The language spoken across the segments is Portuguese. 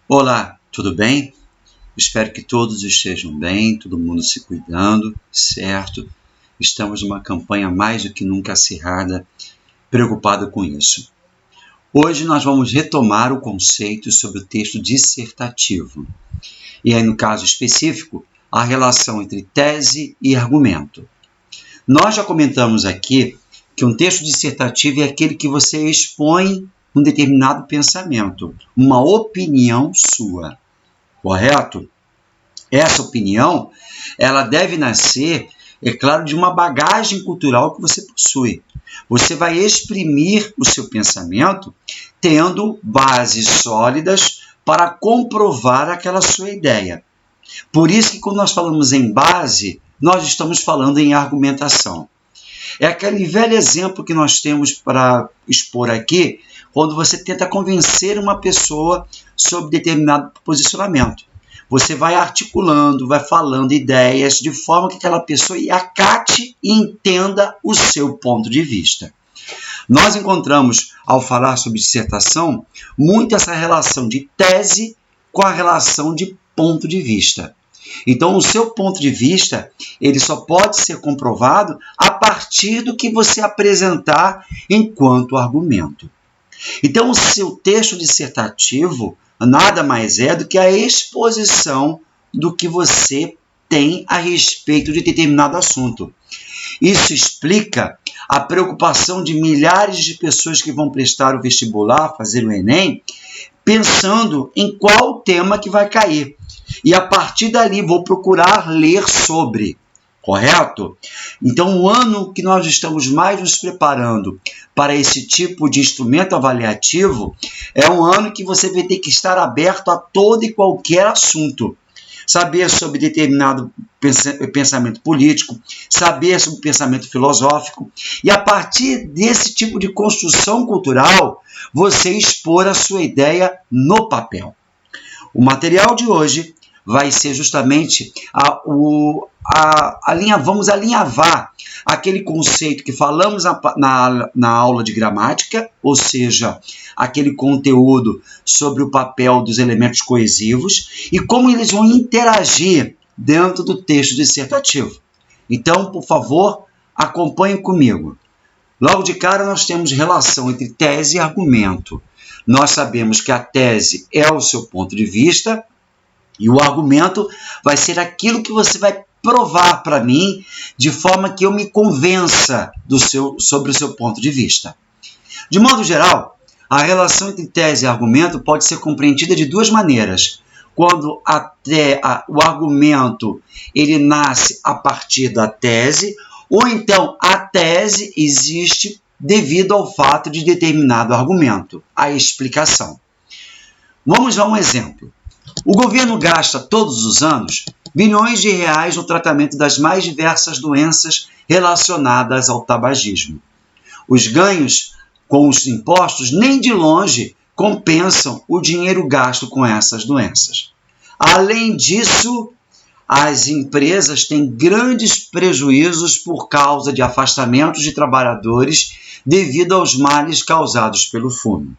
Olá, tudo bem? Espero que todos estejam bem, todo mundo se cuidando, certo? Estamos numa campanha mais do que nunca acirrada, preocupada com isso. Hoje nós vamos retomar o conceito sobre o texto dissertativo. E aí, no caso específico, a relação entre tese e argumento. Nós já comentamos aqui que um texto dissertativo é aquele que você expõe um determinado pensamento, uma opinião sua. Correto? Essa opinião, ela deve nascer, é claro, de uma bagagem cultural que você possui. Você vai exprimir o seu pensamento tendo bases sólidas para comprovar aquela sua ideia. Por isso que quando nós falamos em base, nós estamos falando em argumentação. É aquele velho exemplo que nós temos para expor aqui, quando você tenta convencer uma pessoa sobre determinado posicionamento. Você vai articulando, vai falando ideias de forma que aquela pessoa acate e entenda o seu ponto de vista. Nós encontramos, ao falar sobre dissertação, muito essa relação de tese com a relação de ponto de vista. Então, o seu ponto de vista, ele só pode ser comprovado a partir do que você apresentar enquanto argumento. Então, o seu texto dissertativo nada mais é do que a exposição do que você tem a respeito de determinado assunto. Isso explica a preocupação de milhares de pessoas que vão prestar o vestibular, fazer o Enem, pensando em qual tema que vai cair. E a partir dali vou procurar ler sobre. Correto? Então, o ano que nós estamos mais nos preparando para esse tipo de instrumento avaliativo é um ano que você vai ter que estar aberto a todo e qualquer assunto. Saber sobre determinado pensamento político, saber sobre pensamento filosófico, e a partir desse tipo de construção cultural, você expor a sua ideia no papel. O material de hoje vai ser justamente vamos alinhavar aquele conceito que falamos na aula de gramática, ou seja, aquele conteúdo sobre o papel dos elementos coesivos e como eles vão interagir dentro do texto dissertativo. Então, por favor, acompanhem comigo. Logo de cara, nós temos relação entre tese e argumento. Nós sabemos que a tese é o seu ponto de vista e o argumento vai ser aquilo que você vai provar para mim de forma que eu me convença sobre o seu ponto de vista. De modo geral, a relação entre tese e argumento pode ser compreendida de duas maneiras. Quando o argumento ele nasce a partir da tese, ou então a tese existe devido ao fato de determinado argumento, a explicação. Vamos a um exemplo. O governo gasta todos os anos bilhões de reais no tratamento das mais diversas doenças relacionadas ao tabagismo. Os ganhos com os impostos nem de longe compensam o dinheiro gasto com essas doenças. Além disso, as empresas têm grandes prejuízos por causa de afastamentos de trabalhadores devido aos males causados pelo fumo.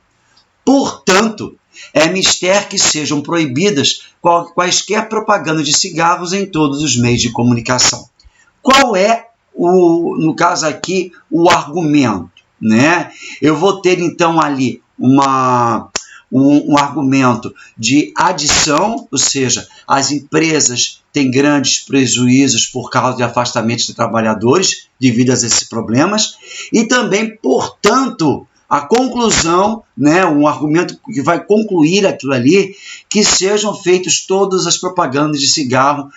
Portanto, é mister que sejam proibidas quaisquer propagandas de cigarros em todos os meios de comunicação. Qual é, no caso aqui, o argumento? Né? Eu vou ter, então, ali um argumento de adição, ou seja, as empresas têm grandes prejuízos por causa de afastamentos de trabalhadores devido a esses problemas, e também, portanto, a conclusão, né, um argumento que vai concluir aquilo ali, que sejam feitas todas as propagandas de cigarro,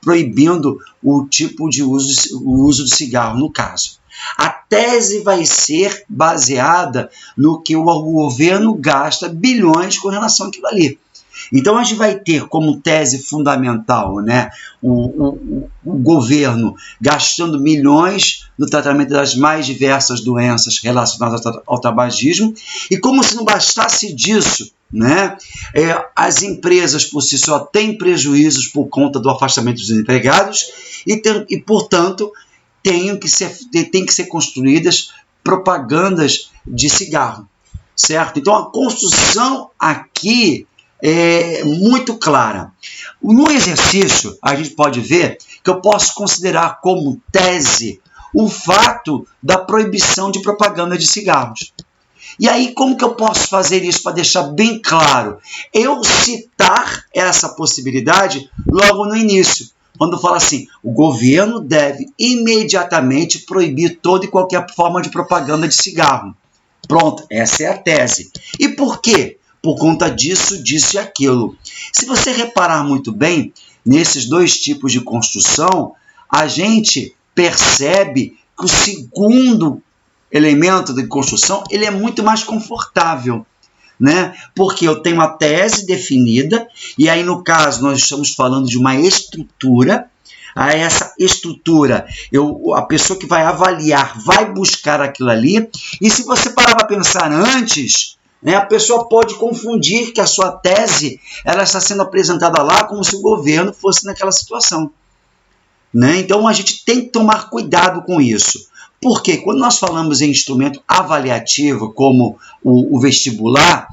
proibindo o tipo de o uso de cigarro no caso. A tese vai ser baseada no que o governo gasta bilhões com relação àquilo ali. Então, a gente vai ter como tese fundamental, né, o governo gastando milhões no tratamento das mais diversas doenças relacionadas ao tabagismo, e como se não bastasse disso, né, as empresas por si só têm prejuízos por conta do afastamento dos empregados e portanto, tem que ser construídas propagandas de cigarro, certo? Então, a construção aqui muito clara. No exercício, a gente pode ver que eu posso considerar como tese o fato da proibição de propaganda de cigarros. E aí, como que eu posso fazer isso para deixar bem claro? Eu citar essa possibilidade logo no início, quando fala assim, o governo deve imediatamente proibir toda e qualquer forma de propaganda de cigarro. Pronto, essa é a tese. E por quê? Por conta disso, disso e aquilo. Se você reparar muito bem, nesses dois tipos de construção, a gente percebe que o segundo elemento de construção ele é muito mais confortável, né? Porque eu tenho uma tese definida, e aí no caso nós estamos falando de uma estrutura. A essa estrutura, a pessoa que vai avaliar vai buscar aquilo ali, e se você parar para pensar antes, né, a pessoa pode confundir que a sua tese ela está sendo apresentada lá como se o governo fosse naquela situação, né? Então a gente tem que tomar cuidado com isso. Porque quando nós falamos em instrumento avaliativo como o vestibular,